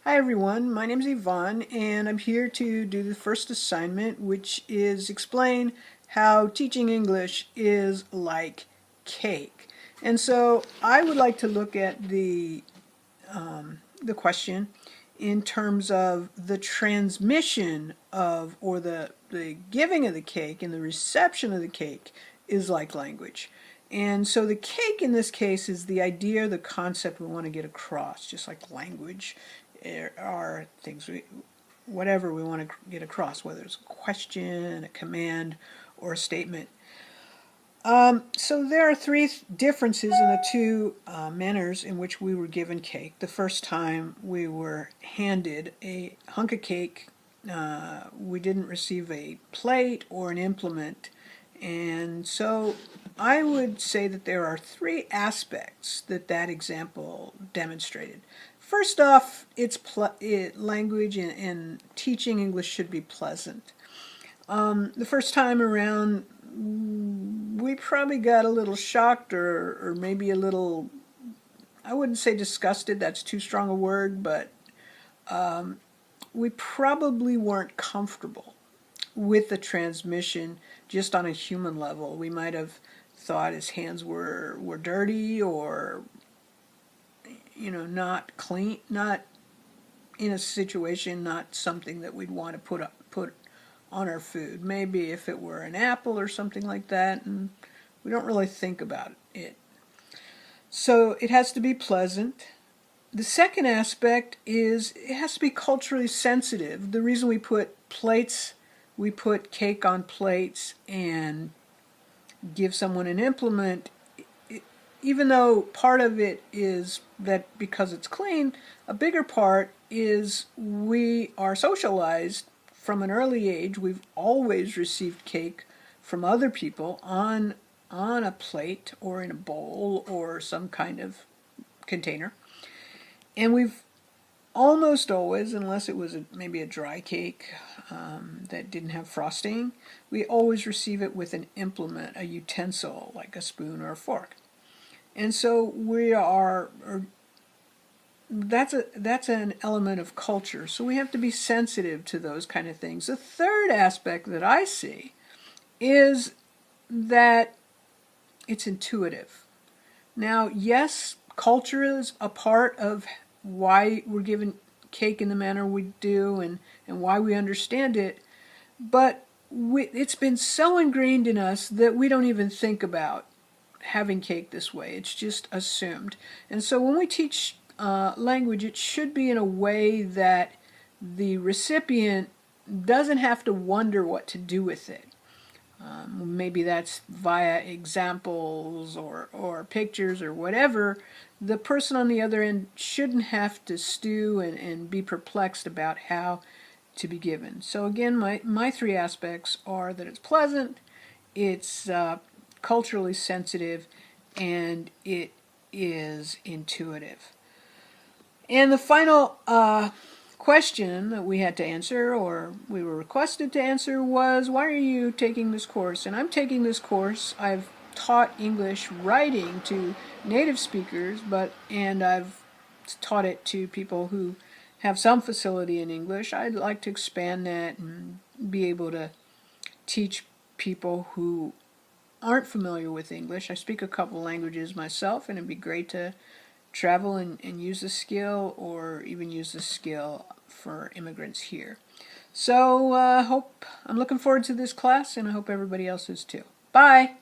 Hi everyone, my name is Yvonne and I'm here to do the first assignment, which is explain how teaching English is like cake. And so I would like to look at the question in terms of the transmission of, or the giving of the cake and the reception of the cake is like language. And so the cake in this case is the idea, the concept we want to get across, just like language are things whatever we want to get across, whether it's a question, a command, or a statement. So there are three differences in the two manners in which we were given cake. The first time we were handed a hunk of cake, we didn't receive a plate or an implement. And so I would say that there are three aspects that example demonstrated. First off, language and teaching English should be pleasant. The first time around, we probably got a little shocked or maybe a little, I wouldn't say disgusted, that's too strong a word, but we probably weren't comfortable with the transmission just on a human level. We might have thought his hands were dirty or, not clean, not in a situation, not something that we'd want to put on our food. Maybe if it were an apple or something like that, and we don't really think about it. So it has to be pleasant. The second aspect is it has to be culturally sensitive. The reason we put cake on plates and give someone an implement, even though part of it is that because it's clean, a bigger part is we are socialized from an early age. We've always received cake from other people on a plate or in a bowl or some kind of container. And we've almost always, unless it was maybe a dry cake that didn't have frosting, we always receive it with an implement, a utensil like a spoon or a fork. And so that's an element of culture. So we have to be sensitive to those kind of things. The third aspect that I see is that it's intuitive. Now, yes, culture is a part of why we're given cake in the manner we do and why we understand it, but it's been so ingrained in us that we don't even think about having cake this way. It's just assumed. And so when we teach language, it should be in a way that the recipient doesn't have to wonder what to do with it. Maybe that's via examples or pictures or whatever. The person on the other end shouldn't have to stew and be perplexed about how to be given. So again, my three aspects are that it's pleasant, it's culturally sensitive, and it is intuitive. And the final question that we had to answer, or we were requested to answer, was why are you taking this course? And I'm taking this course. I've taught English writing to native speakers, and I've taught it to people who have some facility in English. I'd like to expand that and be able to teach people who aren't familiar with English. I speak a couple languages myself, and it'd be great to travel and use the skill, or even use the skill for immigrants here. So I'm looking forward to this class, and I hope everybody else is too. Bye!